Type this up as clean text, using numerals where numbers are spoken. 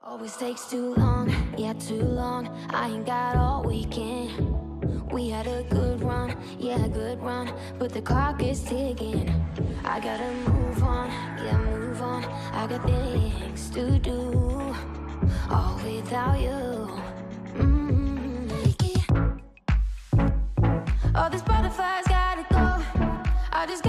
Always takes too long, yeah, too long. I ain't got all weekend. We had a good run, yeah, a good run, but the clock is ticking. I gotta move on, yeah, move on. I got things to do, all without you. Yeah. All these butterflies gotta go. I just